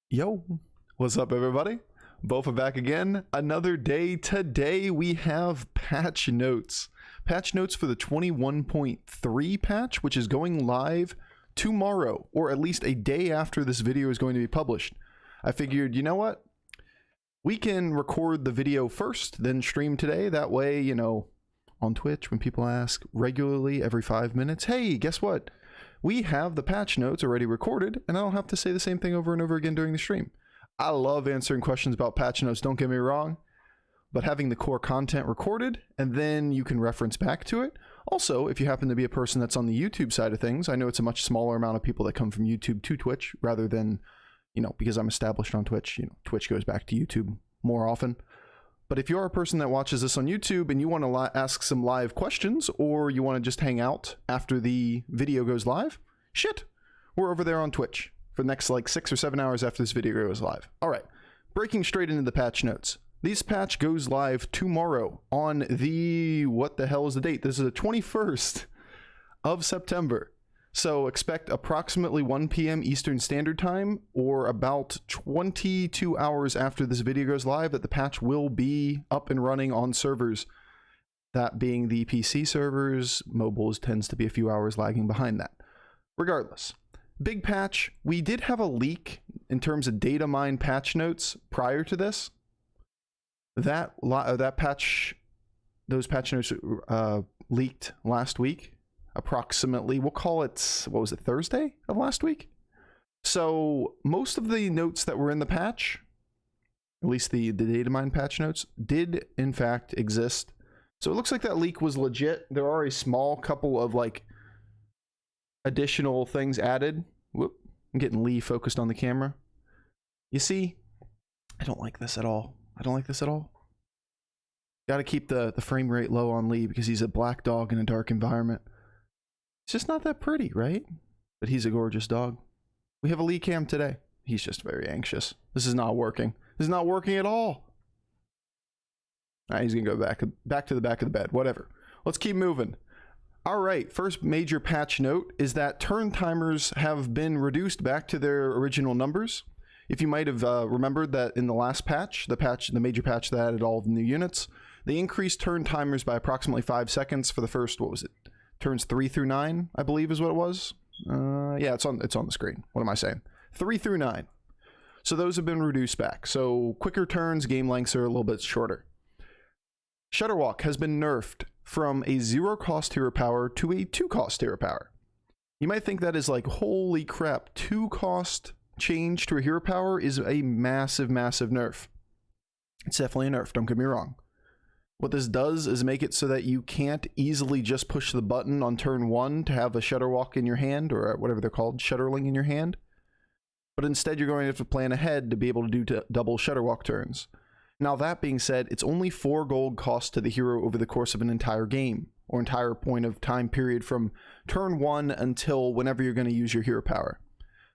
Yo, what's up everybody? Both are back again. Another day. Today we have patch notes. Patch notes for the 21.3 patch, which is going live tomorrow, or at least a day after this video is going to be published. I figured, you know what? We can record the video first, then stream today. That way, you know, on Twitch, when people ask regularly every 5 minutes, hey, guess what? We have the patch notes already recorded, and I don't have to say the same thing over and over again during the stream. I love answering questions about patch notes, don't get me wrong, but having the core content recorded, and then you can reference back to it. Also, if you happen to be a person that's on the YouTube side of things, I know it's a much smaller amount of people that come from YouTube to Twitch, rather than, you know, because I'm established on Twitch, you know, Twitch goes back to YouTube more often. But if you're a person that watches this on YouTube and you want to ask some live questions, or you want to just hang out after the video goes live, shit, we're over there on Twitch for the next like 6 or 7 hours after this video goes live. All right, breaking straight into the patch notes. This patch goes live tomorrow on the, what the hell is the date? This is the 21st of September. So expect approximately 1 p.m. Eastern Standard Time, or about 22 hours after this video goes live, that the patch will be up and running on servers. That being the PC servers, mobiles tends to be a few hours lagging behind that. Regardless, big patch. We did have a leak in terms of data mine patch notes prior to this. Those patch notes leaked last week. Approximately, we'll call it, what was it, Thursday of last week? So most of the notes that were in the patch, at least the data mine patch notes, did in fact exist. So it looks like that leak was legit. There are a small couple of like additional things added. Whoop, I'm getting Lee focused on the camera. You see, I don't like this at all. I don't like this at all. Got to keep the frame rate low on Lee because he's a black dog in a dark environment. It's just not that pretty, right? But he's a gorgeous dog. We have a Lee cam today. He's just very anxious. This is not working. This is not working at all. All right, he's gonna go back to the back of the bed. Whatever. Let's keep moving. All right, first major patch note is that turn timers have been reduced back to their original numbers. If you might have remembered that in the last patch, the major patch that added all of the new units, they increased turn timers by approximately 5 seconds for the first, what was it? Turns 3 through 9, I believe is what it was. Yeah, it's on the screen. What am I saying? 3 through 9. So those have been reduced back. So quicker turns, game lengths are a little bit shorter. Shudderwock has been nerfed from a 0-cost hero power to a 2-cost hero power. You might think that is like, holy crap, 2-cost change to a hero power is a massive, massive nerf. It's definitely a nerf, don't get me wrong. What this does is make it so that you can't easily just push the button on turn 1 to have a Shudderwock in your hand, or whatever they're called, Shudderling in your hand. But instead you're going to have to plan ahead to be able to do double Shudderwock turns. Now that being said, it's only 4 gold cost to the hero over the course of an entire game, or entire point of time period from turn 1 until whenever you're going to use your hero power.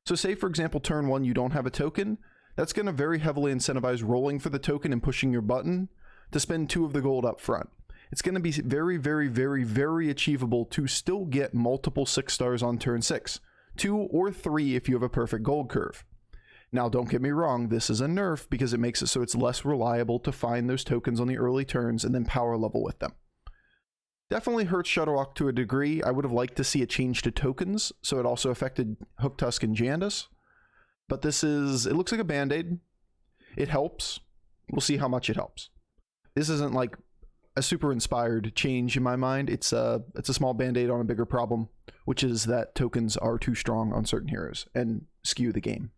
So say for example turn 1 you don't have a token, that's going to very heavily incentivize rolling for the token and pushing your button to spend 2 of the gold up front. It's going to be very, very, very, very achievable to still get multiple 6 stars on turn 6. 2 or 3 if you have a perfect gold curve. Now don't get me wrong, this is a nerf because it makes it so it's less reliable to find those tokens on the early turns and then power level with them. Definitely hurts Shudderwock to a degree. I would have liked to see a change to tokens, so it also affected Hooktusk and Jandus. But this is, it looks like a band-aid. It helps. We'll see how much it helps. This isn't like a super inspired change in my mind. It's a small band-aid on a bigger problem, which is that tokens are too strong on certain heroes and skew the game.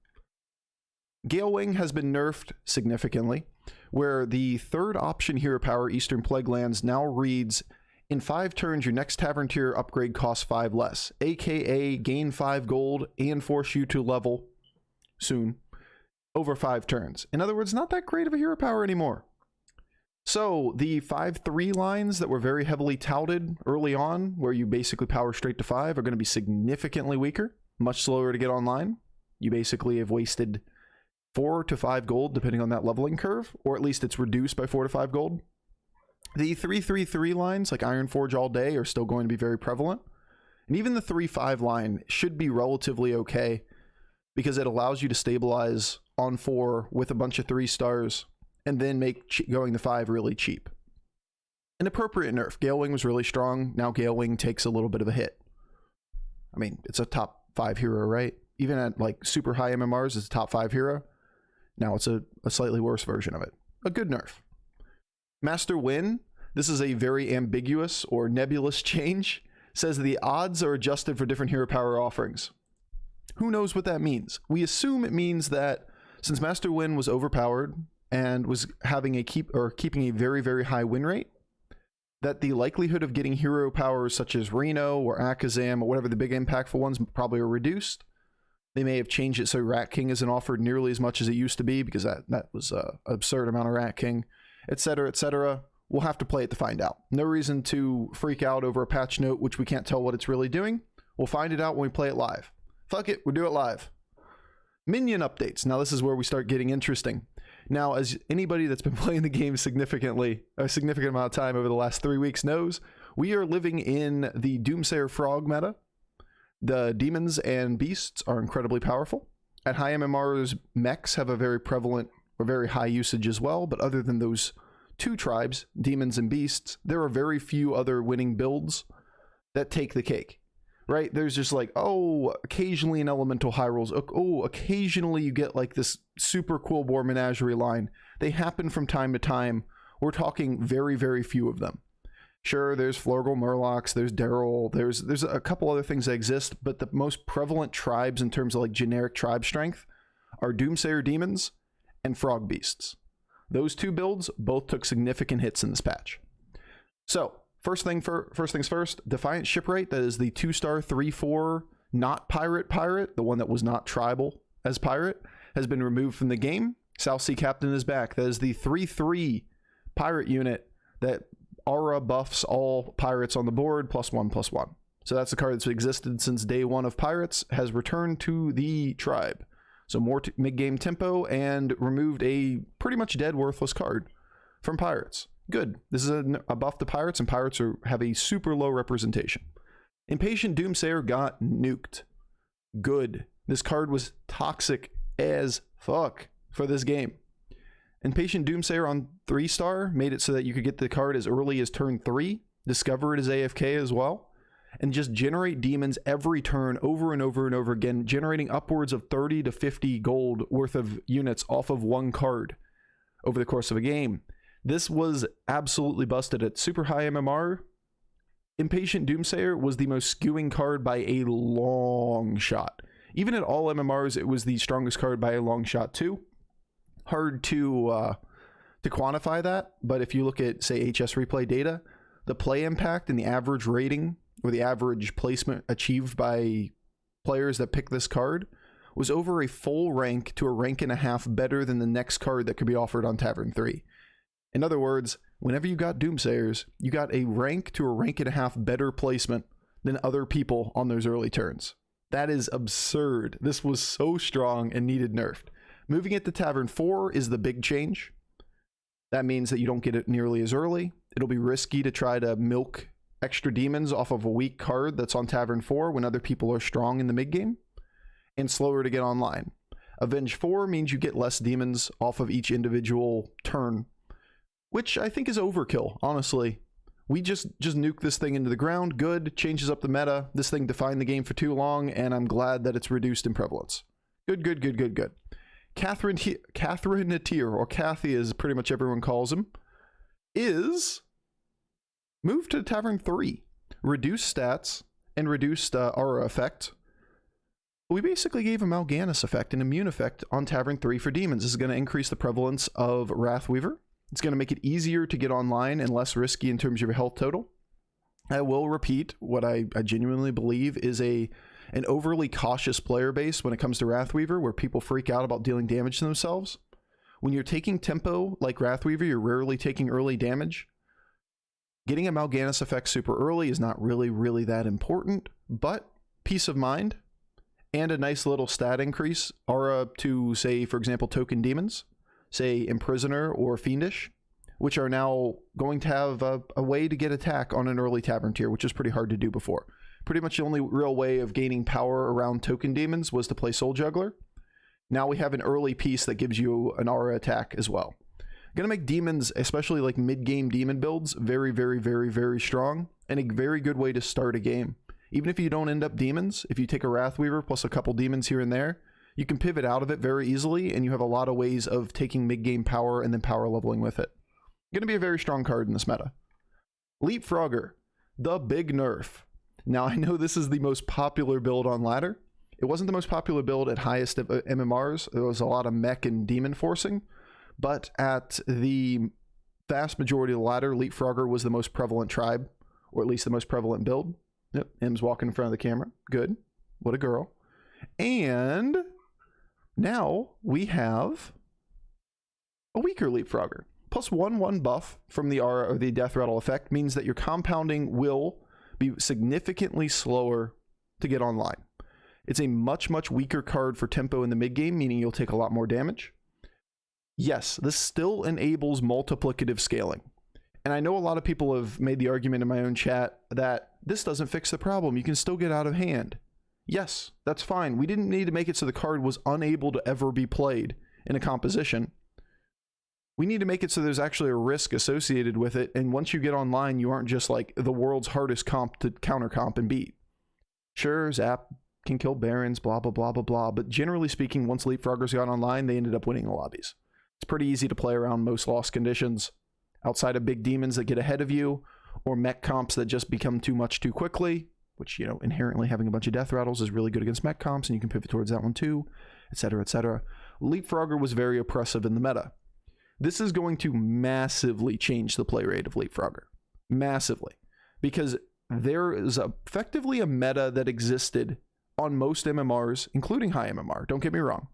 Galewing has been nerfed significantly, where the 3rd option hero power, Eastern Plaguelands, now reads, in 5 turns your next Tavern Tier upgrade costs 5 less, aka gain 5 gold and force you to level soon over 5 turns. In other words, not that great of a hero power anymore. So the 5-3 lines that were very heavily touted early on, where you basically power straight to 5, are going to be significantly weaker, much slower to get online. You basically have wasted 4 to 5 gold depending on that leveling curve, or at least it's reduced by 4 to 5 gold. The 3-3-3 lines like Ironforge all day are still going to be very prevalent, and even the 3-5 line should be relatively okay. because it allows you to stabilize on 4 with a bunch of 3 stars and then make going to 5 really cheap. An appropriate nerf. Galewing was really strong. Now Galewing takes a little bit of a hit. I mean, it's a top 5 hero, right? Even at like super high MMRs, it's a top 5 hero. Now it's a slightly worse version of it. A good nerf. Master Nguyen, this is a very ambiguous or nebulous change. Says the odds are adjusted for different hero power offerings. Who knows what that means? We assume it means that since Master Nguyen was overpowered and was having keeping a very, very high win rate, that the likelihood of getting hero powers such as Reno or Akazam or whatever the big impactful ones probably are reduced. They may have changed it so Rat King isn't offered nearly as much as it used to be, because that was an absurd amount of Rat King, etc., etc. We'll have to play it to find out. No reason to freak out over a patch note, which we can't tell what it's really doing. We'll find it out when we play it live. Fuck it, we'll do it live. Minion updates. Now this is where we start getting interesting. Now, as anybody that's been playing the game significant amount of time over the last 3 weeks knows, we are living in the Doomsayer Frog meta. The demons and beasts are incredibly powerful. At high MMRs, mechs have a very prevalent or very high usage as well, but other than those 2 tribes, demons and beasts, there are very few other winning builds that take the cake, right? There's just like, oh, occasionally an elemental high rolls. Oh, occasionally you get like this super cool boar menagerie line. They happen from time to time. We're talking very, very few of them. Sure, there's Florgal Murlocs, there's Daryl, there's a couple other things that exist, but the most prevalent tribes in terms of like generic tribe strength are Doomsayer demons and frog beasts. Those 2 builds both took significant hits in this patch. So, first things first, Defiant Shipwright, that is the 2-star 3/4 not pirate, the one that was not tribal as pirate, has been removed from the game. Southsea Captain is back. That is the 3/3 pirate unit that aura buffs all pirates on the board +1/+1. So that's a card that's existed since day 1 of pirates, has returned to the tribe. So more mid-game tempo, and removed a pretty much dead worthless card from pirates. Good. This is a buff to pirates, and pirates have a super low representation. Impatient Doomsayer got nuked. Good. This card was toxic as fuck for this game. Impatient Doomsayer on 3-star made it so that you could get the card as early as turn 3, discover it as AFK as well, and just generate demons every turn over and over and over again, generating upwards of 30 to 50 gold worth of units off of 1 card over the course of a game. This was absolutely busted at super high MMR. Impatient Doomsayer was the most skewing card by a long shot. Even at all MMRs, it was the strongest card by a long shot too. Hard to quantify that, but if you look at, say, HS replay data, the play impact and the average rating or the average placement achieved by players that pick this card was over a full rank to a rank and a half better than the next card that could be offered on Tavern 3. In other words, whenever you got Doomsayers, you got a rank to a rank and a half better placement than other people on those early turns. That is absurd. This was so strong and needed nerfed. Moving it to Tavern 4 is the big change. That means that you don't get it nearly as early. It'll be risky to try to milk extra demons off of a weak card that's on Tavern 4 when other people are strong in the mid game, and slower to get online. Avenge 4 means you get less demons off of each individual turn, which I think is overkill, honestly. We just nuke this thing into the ground. Good, changes up the meta. This thing defined the game for too long, and I'm glad that it's reduced in prevalence. Good. Kathra'natir, or Kathy as pretty much everyone calls him, is moved to Tavern 3. Reduced stats and reduced aura effect. We basically gave a Mal'Ganis effect, an immune effect on Tavern 3 for demons. This is going to increase the prevalence of Wrathweaver. It's going to make it easier to get online and less risky in terms of your health total. I will repeat what I genuinely believe is an overly cautious player base when it comes to Wrathweaver, where people freak out about dealing damage to themselves. When you're taking tempo like Wrathweaver, you're rarely taking early damage. Getting a Mal'Ganis effect super early is not really that important, but peace of mind and a nice little stat increase, aura to, say, for example, token demons, say Imprisoner or Fiendish, which are now going to have a way to get attack on an early Tavern tier, which is pretty hard to do before. Pretty much the only real way of gaining power around token demons was to play Soul Juggler. Now we have an early piece that gives you an aura attack as well. Gonna make demons, especially like mid-game demon builds, very, very, very, very strong, and a very good way to start a game. Even if you don't end up demons, if you take a Wrathweaver plus a couple demons here and there, you can pivot out of it very easily, and you have a lot of ways of taking mid-game power and then power leveling with it. Gonna be a very strong card in this meta. Leapfrogger, the big nerf. Now, I know this is the most popular build on ladder. It wasn't the most popular build at highest MMRs. There was a lot of mech and demon forcing, but at the vast majority of the ladder, Leapfrogger was the most prevalent tribe, or at least the most prevalent build. Yep, M's walking in front of the camera. Good. What a girl. And now we have a weaker Leapfrogger. Plus 1/1 buff from the aura or the Deathrattle effect means that your compounding will be significantly slower to get online. It's a much, much weaker card for tempo in the mid game, meaning you'll take a lot more damage. Yes, this still enables multiplicative scaling. And I know a lot of people have made the argument in my own chat that this doesn't fix the problem. You can still get out of hand. Yes, that's fine. We didn't need to make it so the card was unable to ever be played in a composition. We need to make it so there's actually a risk associated with it. And once you get online, you aren't just like the world's hardest comp to counter comp and beat. Sure, Zap can kill Barons, blah, blah, blah, blah, blah. But generally speaking, once Leapfroggers got online, they ended up winning the lobbies. It's pretty easy to play around most lost conditions outside of big demons that get ahead of you or mech comps that just become too much too quickly, which, you know, inherently having a bunch of Deathrattles is really good against mech comps and you can pivot towards that one too, etc., etc. Leapfrogger was very oppressive in the meta. This is going to massively change the play rate of Leapfrogger. Massively. Because there is effectively a meta that existed on most MMRs, including high MMR, don't get me wrong,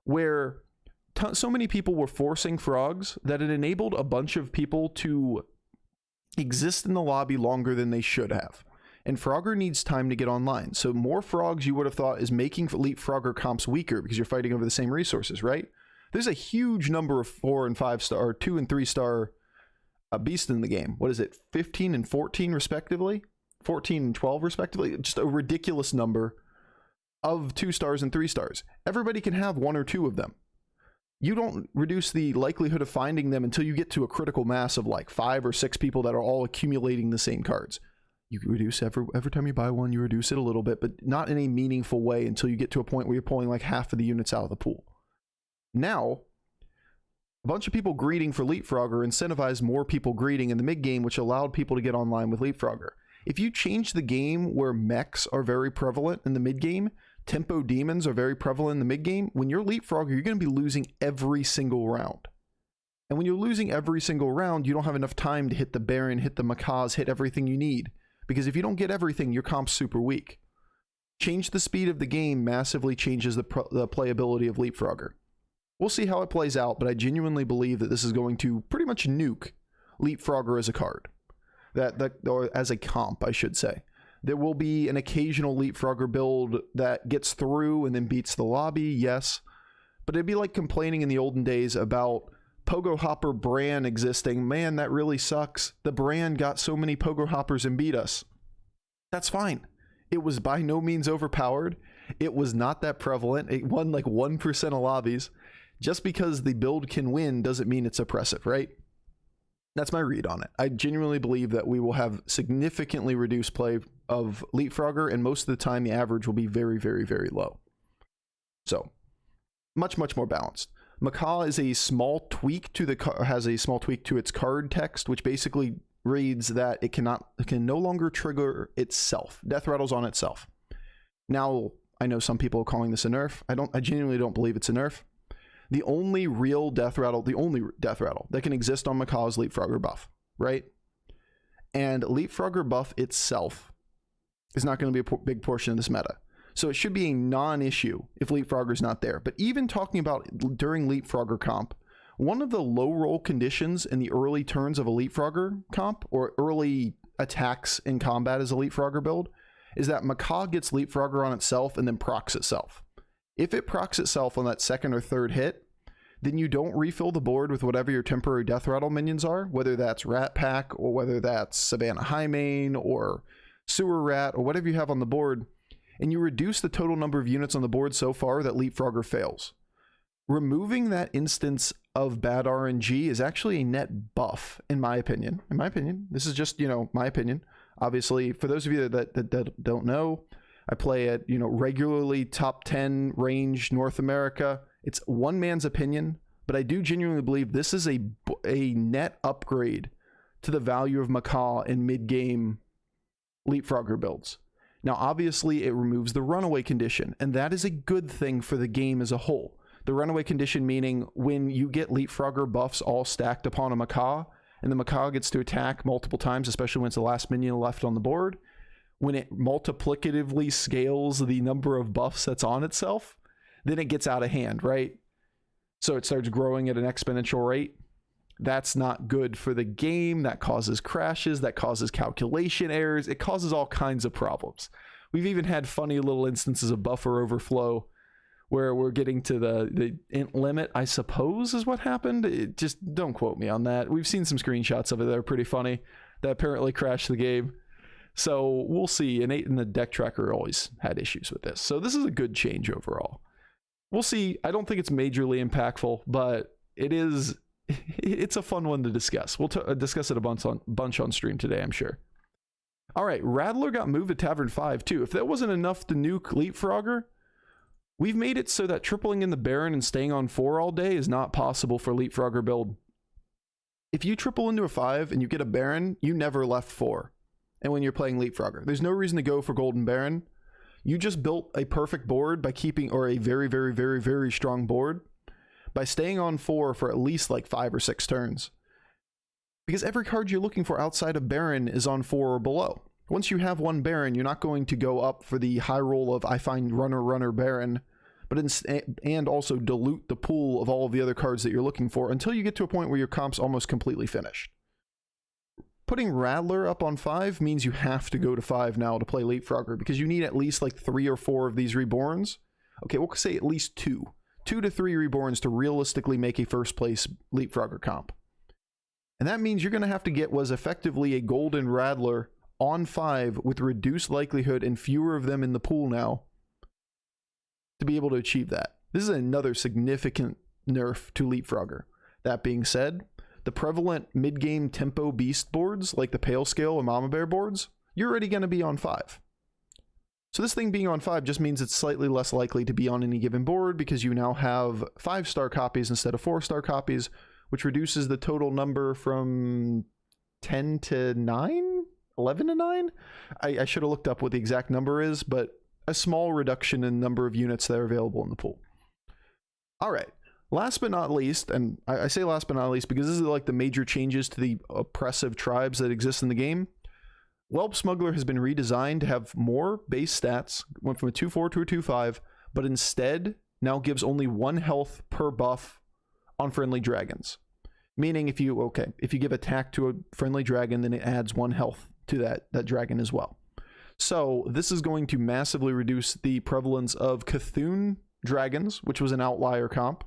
where so many people were forcing frogs that it enabled a bunch of people to exist in the lobby longer than they should have. And Frogger needs time to get online. So more frogs you would have thought is making Leapfrogger comps weaker because you're fighting over the same resources, right? There's a huge number of 4 and 5 star, or 2 and 3 star beasts in the game. What is it? 15 and 14 respectively? 14 and 12 respectively? Just a ridiculous number of 2 stars and 3 stars. Everybody can have 1 or 2 of them. You don't reduce the likelihood of finding them until you get to a critical mass of like 5 or 6 people that are all accumulating the same cards. You can reduce every time you buy one, you reduce it a little bit, but not in a meaningful way until you get to a point where you're pulling like half of the units out of the pool. Now, a bunch of people greeting for Leapfrogger incentivized more people greeting in the mid game, which allowed people to get online with Leapfrogger. If you change the game where mechs are very prevalent in the mid game, tempo demons are very prevalent in the mid game, when you're Leapfrogger, you're going to be losing every single round. And when you're losing every single round, you don't have enough time to hit the Baron, hit the macaws, hit everything you need. Because if you don't get everything, your comp's super weak. Change the speed of the game massively changes the playability of Leapfrogger. We'll see how it plays out, but I genuinely believe that this is going to pretty much nuke Leapfrogger as a card. Or as a comp, I should say. There will be an occasional Leapfrogger build that gets through and then beats the lobby, yes. But it'd be like complaining in the olden days about Pogo Hopper Bran existing. Man, that really sucks. The Bran got so many Pogo Hoppers and beat us. That's fine. It was by no means overpowered. It was not that prevalent. It won like 1% of lobbies. Just because the build can win doesn't mean it's oppressive, right? That's my read on it. I genuinely believe that we will have significantly reduced play of Leapfrogger, and most of the time the average will be very, very, very low. So, much, much more balanced. Macaw is a small tweak to has a small tweak to its card text, which basically reads that it can no longer trigger itself. Deathrattle's on itself. Now, I know some people are calling this a nerf. I genuinely don't believe it's a nerf. The only real Deathrattle that can exist on Macaw is Leapfrogger buff, right? And Leapfrogger buff itself is not going to be a big portion of this meta. So it should be a non-issue if Leapfrogger's not there. But even talking about during Leapfrogger comp, one of the low roll conditions in the early turns of a Leapfrogger comp, or early attacks in combat as a Leapfrogger build, is that Macaw gets Leapfrogger on itself and then procs itself. If it procs itself on that second or third hit, then you don't refill the board with whatever your temporary Deathrattle minions are, whether that's Rat Pack or whether that's Savannah Highmane or sewer rat, or whatever you have on the board, and you reduce the total number of units on the board so far that Leapfrogger fails. Removing that instance of bad RNG is actually a net buff, in my opinion. In my opinion, this is just, you know, my opinion. Obviously, for those of you that don't know, I play at, you know, regularly top 10 range North America. It's one man's opinion, but I do genuinely believe this is a net upgrade to the value of macaw in mid-game Leapfrogger builds. Now, obviously, it removes the runaway condition, and that is a good thing for the game as a whole. The runaway condition meaning when you get Leapfrogger buffs all stacked upon a macaw, and the macaw gets to attack multiple times, especially when it's the last minion left on the board, when it multiplicatively scales the number of buffs that's on itself, then it gets out of hand, right? So it starts growing at an exponential rate. That's not good for the game. That causes crashes. That causes calculation errors. It causes all kinds of problems. We've even had funny little instances of buffer overflow where we're getting to the int limit, I suppose, is what happened. Just don't quote me on that. We've seen some screenshots of it that are pretty funny that apparently crashed the game. So we'll see. And the deck tracker always had issues with this. So this is a good change overall. We'll see. I don't think it's majorly impactful, but it's a fun one to discuss. We'll discuss it a bunch on stream today, I'm sure. All right, Rattler got moved to Tavern 5 too. If that wasn't enough to nuke Leapfrogger, we've made it so that tripling in the Baron and staying on 4 all day is not possible for Leapfrogger build. If you triple into a 5 and you get a Baron, you never left 4. And when you're playing Leapfrogger, there's no reason to go for Golden Baron. You just built a perfect board by keeping, or a very, very, very, very strong board by staying on 4 for at least like 5 or 6 turns. Because every card you're looking for outside of Baron is on 4 or below. Once you have one Baron, you're not going to go up for the high roll of I find runner Baron, and also dilute the pool of all of the other cards that you're looking for until you get to a point where your comp's almost completely finished. Putting Rattler up on 5 means you have to go to 5 now to play Leapfrogger, because you need at least like 3 or 4 of these Reborns. Okay, we'll say at least 2. 2 to 3 Reborns to realistically make a first place Leapfrogger comp. And that means you're going to have to get was effectively a Golden Rattler on 5 with reduced likelihood and fewer of them in the pool now to be able to achieve that. This is another significant nerf to Leapfrogger. That being said, the prevalent mid-game tempo beast boards, like the Pale Scale or Mama Bear boards, you're already going to be on 5. So this thing being on 5 just means it's slightly less likely to be on any given board because you now have 5-star copies instead of 4-star copies, which reduces the total number from 10 to 9? 11 to 9? I should have looked up what the exact number is, but a small reduction in number of units that are available in the pool. All right. Last but not least, and I say last but not least because this is like the major changes to the oppressive tribes that exist in the game. Welp Smuggler has been redesigned to have more base stats, went from a 2-4 to a 2-5, but instead now gives only 1 health per buff on friendly dragons. Meaning if you give attack to a friendly dragon, then it adds 1 health to that dragon as well. So this is going to massively reduce the prevalence of Cthulhu dragons, which was an outlier comp.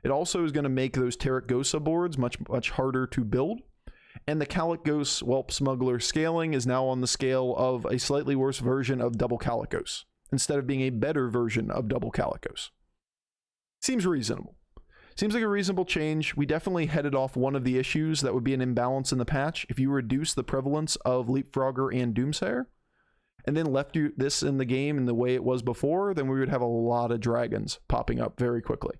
It also is going to make those terracosa boards much harder to build. And the Calicos Whelp Smuggler scaling is now on the scale of a slightly worse version of Double Calicos, instead of being a better version of Double Calicos. Seems reasonable. Seems like a reasonable change. We definitely headed off one of the issues that would be an imbalance in the patch. If you reduce the prevalence of Leapfrogger and Doomsayer, and then left this in the game in the way it was before, then we would have a lot of dragons popping up very quickly.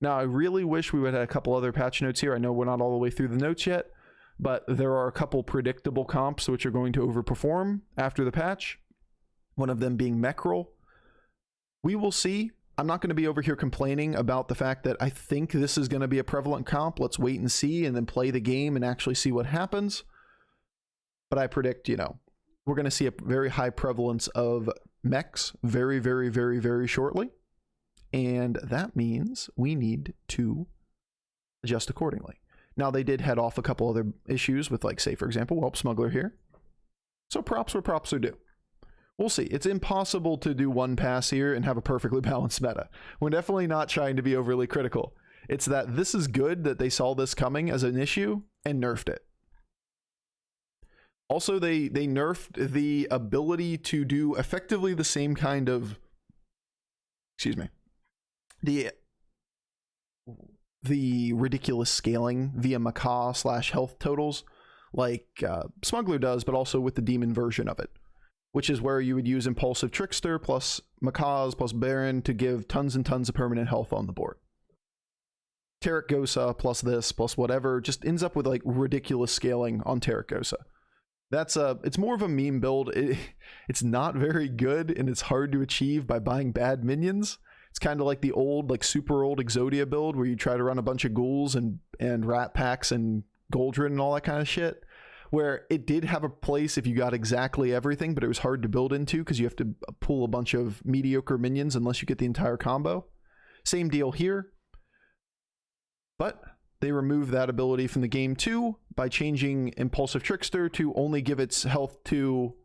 Now, I really wish we would have a couple other patch notes here. I know we're not all the way through the notes yet, but there are a couple predictable comps which are going to overperform after the patch. One of them being Meckrel. We will see. I'm not going to be over here complaining about the fact that I think this is going to be a prevalent comp. Let's wait and see and then play the game and actually see what happens. But I predict, we're going to see a very high prevalence of mechs very, very, very, very shortly. And that means we need to adjust accordingly. Now, they did head off a couple other issues with, like, say, for example, Whelp Smuggler here. So props where props are due. We'll see. It's impossible to do one pass here and have a perfectly balanced meta. We're definitely not trying to be overly critical. It's that this is good that they saw this coming as an issue and nerfed it. Also, they nerfed the ability to do effectively the same kind of, excuse me, the ridiculous scaling via macaw / health totals like Smuggler does, but also with the demon version of it, which is where you would use Impulsive Trickster plus macaws plus Baron to give tons and tons of permanent health on the board. Terracosa plus this plus whatever just ends up with like ridiculous scaling on Terracosa. That's it's more of a meme build. It's not very good, and it's hard to achieve by buying bad minions. It's kind of like the old, like super old Exodia build where you try to run a bunch of ghouls and rat packs and Goldrin and all that kind of shit, where it did have a place if you got exactly everything, but it was hard to build into because you have to pull a bunch of mediocre minions unless you get the entire combo. Same deal here, but they removed that ability from the game too by changing Impulsive Trickster to only give its health to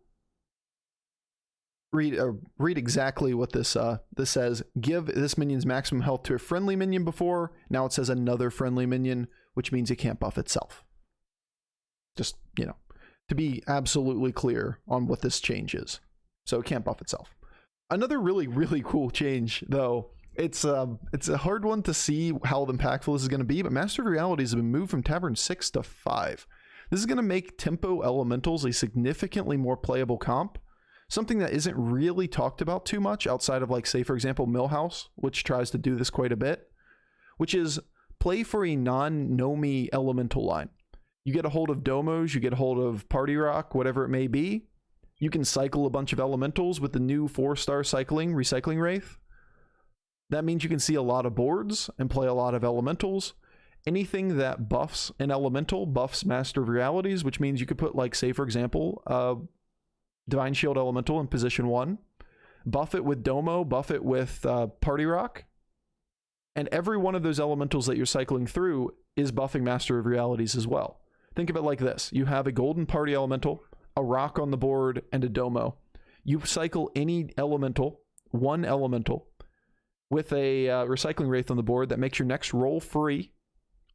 read exactly what this says. Give this minion's maximum health to a friendly minion before. Now it says another friendly minion, which means it can't buff itself. Just, you know, to be absolutely clear on what this change is. So it can't buff itself. Another really, really cool change, though, it's a hard one to see how impactful this is going to be, but Master of Realities has been moved from Tavern 6 to 5. This is going to make Tempo Elementals a significantly more playable comp. Something that isn't really talked about too much outside of, like, say, for example, Millhouse, which tries to do this quite a bit, which is play for a non-Nomi elemental line. You get a hold of Domos, you get a hold of Party Rock, whatever it may be. You can cycle a bunch of elementals with the new 4-star Recycling Wraith. That means you can see a lot of boards and play a lot of elementals. Anything that buffs an elemental buffs Master of Realities, which means you could put, like, say, for example, Divine Shield Elemental in position 1, buff it with Domo, buff it with Party Rock, and every one of those elementals that you're cycling through is buffing Master of Realities as well. Think of it like this. You have a golden party elemental, a rock on the board, and a Domo. You cycle any elemental, one elemental, with a Recycling Wraith on the board that makes your next roll free.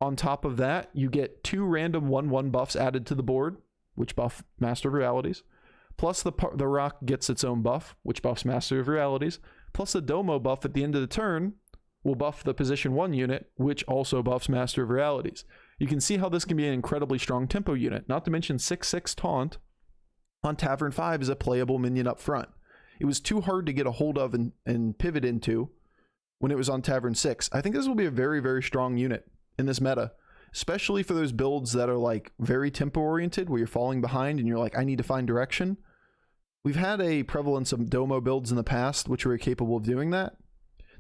On top of that, you get 2 random 1/1 buffs added to the board, which buff Master of Realities. Plus the rock gets its own buff, which buffs Master of Realities. Plus the Domo buff at the end of the turn will buff the position 1 unit, which also buffs Master of Realities. You can see how this can be an incredibly strong tempo unit. Not to mention 6/6 Taunt on Tavern 5 is a playable minion up front. It was too hard to get a hold of and pivot into when it was on Tavern 6. I think this will be a very, very strong unit in this meta, especially for those builds that are like very tempo oriented, where you're falling behind and you're like, I need to find direction. We've had a prevalence of Domo builds in the past, which were capable of doing that.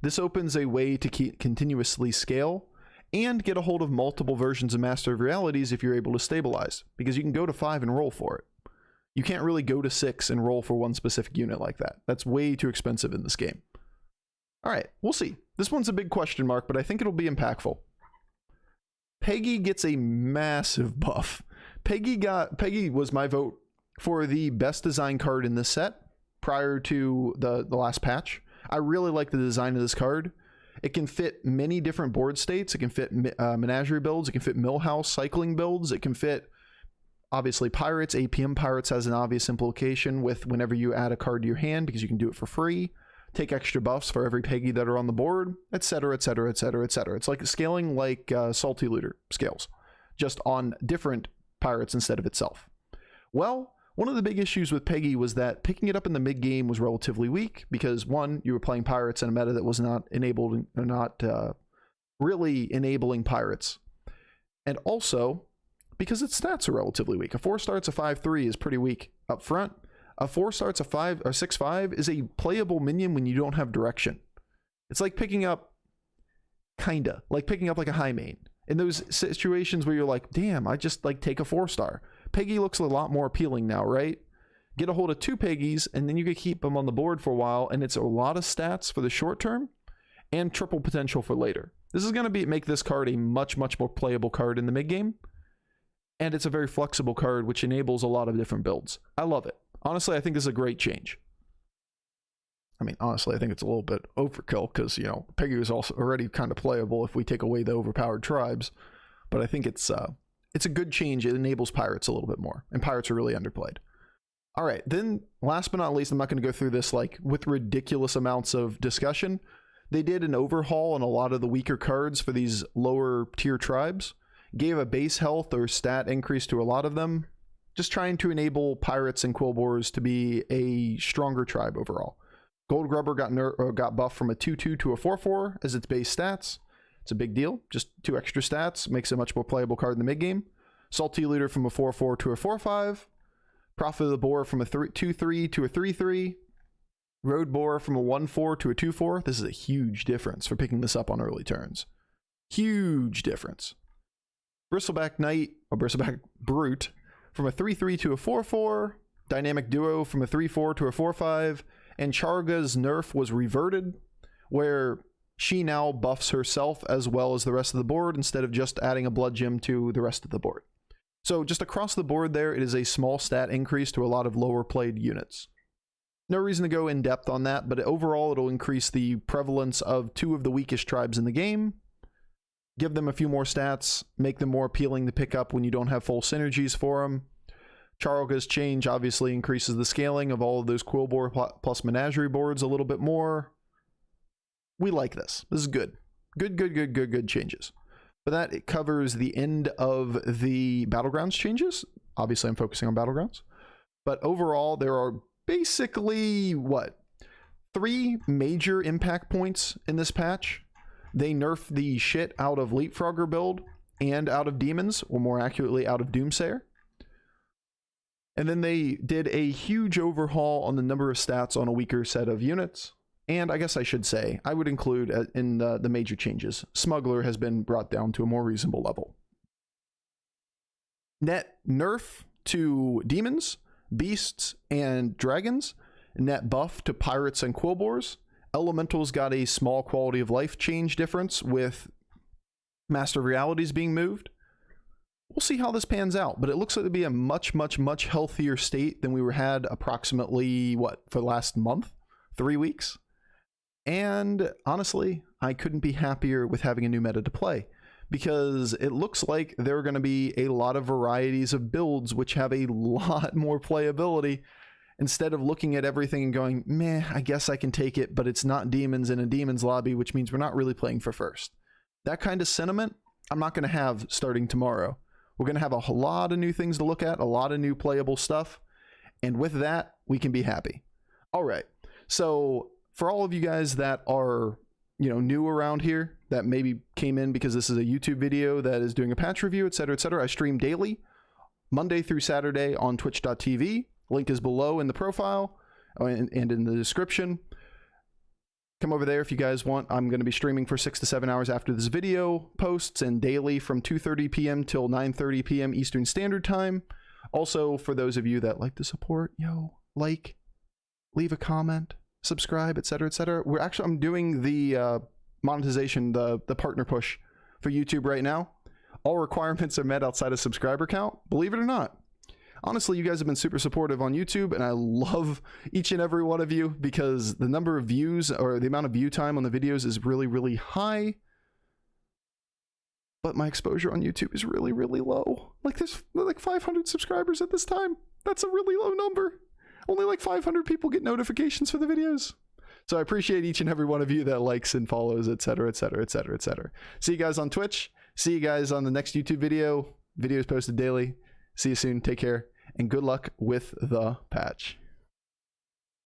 This opens a way to continuously scale and get a hold of multiple versions of Master of Realities if you're able to stabilize, because you can go to 5 and roll for it. You can't really go to 6 and roll for one specific unit like that. That's way too expensive in this game. All right, we'll see. This one's a big question mark, but I think it'll be impactful. Peggy gets a massive buff. Peggy was my vote for the best design card in this set prior to the last patch. I really like the design of this card. It can fit many different board states. It can fit Menagerie builds. It can fit Millhouse cycling builds. It can fit, obviously, Pirates. APM Pirates has an obvious implication with whenever you add a card to your hand, because you can do it for free. Take extra buffs for every Peggy that are on the board, etc., etc., etc., etc. It's like scaling like Salty Looter scales, just on different pirates instead of itself. Well, one of the big issues with Peggy was that picking it up in the mid game was relatively weak because, one, you were playing pirates in a meta that was not enabled, or not really enabling pirates, and also because its stats are relatively weak. A 4-star, it's a 5/3 is pretty weak up front. A 4-star, it's a 5 or 6/5 is a playable minion when you don't have direction. It's like picking up, kinda like picking up like a high main in those situations where you're like, damn, I just like take a 4-star. Peggy looks a lot more appealing now, right? Get a hold of 2 Peggies, and then you can keep them on the board for a while, and it's a lot of stats for the short term and triple potential for later. This is going to make this card a much, much more playable card in the mid game, and it's a very flexible card, which enables a lot of different builds. I love it. Honestly, I think this is a great change. I mean, honestly, I think it's a little bit overkill because, you know, Peggy was also already kind of playable if we take away the overpowered tribes, but I think it's it's a good change. It enables pirates a little bit more, and pirates are really underplayed. All right, then last but not least, I'm not going to go through this like with ridiculous amounts of discussion. They did an overhaul on a lot of the weaker cards for these lower tier tribes, gave a base health or stat increase to a lot of them, just trying to enable pirates and quillbores to be a stronger tribe overall. Gold Grubber got buffed from a 2/2 to a 4/4 as its base stats. It's a big deal. Just 2 extra stats makes it a much more playable card in the mid game. Salty Looter from a 4/4 to a 4/5. Prophet of the Boar from a 2/3 to a 3/3. Road Boar from a 1/4 to a 2/4. This is a huge difference for picking this up on early turns. Huge difference. Bristleback Knight, or Bristleback Brute, from a 3/3 to a 4/4. Dynamic Duo from a 3/4 to a 4/5. And Charga's nerf was reverted, where she now buffs herself as well as the rest of the board instead of just adding a blood gem to the rest of the board. So just across the board there, it is a small stat increase to a lot of lower played units. No reason to go in depth on that, but overall it'll increase the prevalence of 2 of the weakest tribes in the game, give them a few more stats, make them more appealing to pick up when you don't have full synergies for them. Charga's change obviously increases the scaling of all of those Quillbore plus Menagerie boards a little bit more. We like this. This is good. Good changes. But that it covers the end of the Battlegrounds changes. Obviously, I'm focusing on Battlegrounds. But overall, there are basically, 3 major impact points in this patch. They nerfed the shit out of Leapfrogger build and out of Demons, or more accurately, out of Doomsayer. And then they did a huge overhaul on the number of stats on a weaker set of units. And I guess I should say, I would include in the major changes, Smuggler has been brought down to a more reasonable level. Net nerf to Demons, Beasts, and Dragons. Net buff to Pirates and Quillbores. Elementals got a small quality of life change difference with Master of Realities being moved. We'll see how this pans out, but it looks like to be a much healthier state than we had approximately, for the last month? 3 weeks? And honestly, I couldn't be happier with having a new meta to play, because it looks like there are going to be a lot of varieties of builds which have a lot more playability, instead of looking at everything and going, meh, I guess I can take it, but it's not Demons in a Demons lobby, which means we're not really playing for first. That kind of sentiment, I'm not going to have starting tomorrow. We're going to have a lot of new things to look at, a lot of new playable stuff, and with that, we can be happy. All right, so for all of you guys that are, new around here, that maybe came in because this is a YouTube video that is doing a patch review, etc., I stream daily, Monday through Saturday on twitch.tv. Link is below in the profile and in the description. Come over there if you guys want. I'm going to be streaming for 6 to 7 hours after this video posts, and daily from 2:30 p.m. till 9:30 p.m. Eastern Standard Time. Also, for those of you that like to support, leave a comment, subscribe, etc., I'm doing the monetization, the partner push for YouTube right now. All requirements are met outside of subscriber count, believe it or not. Honestly, you guys have been super supportive on YouTube, and I love each and every one of you, because the number of views, or the amount of view time on the videos, is really high. But my exposure on YouTube is really low. There's 500 subscribers at this time. That's a really low number. Only 500 people get notifications for the videos. So I appreciate each and every one of you that likes and follows, etc. See you guys on Twitch. See you guys on the next YouTube video. Videos posted daily. See you soon. Take care. And good luck with the patch.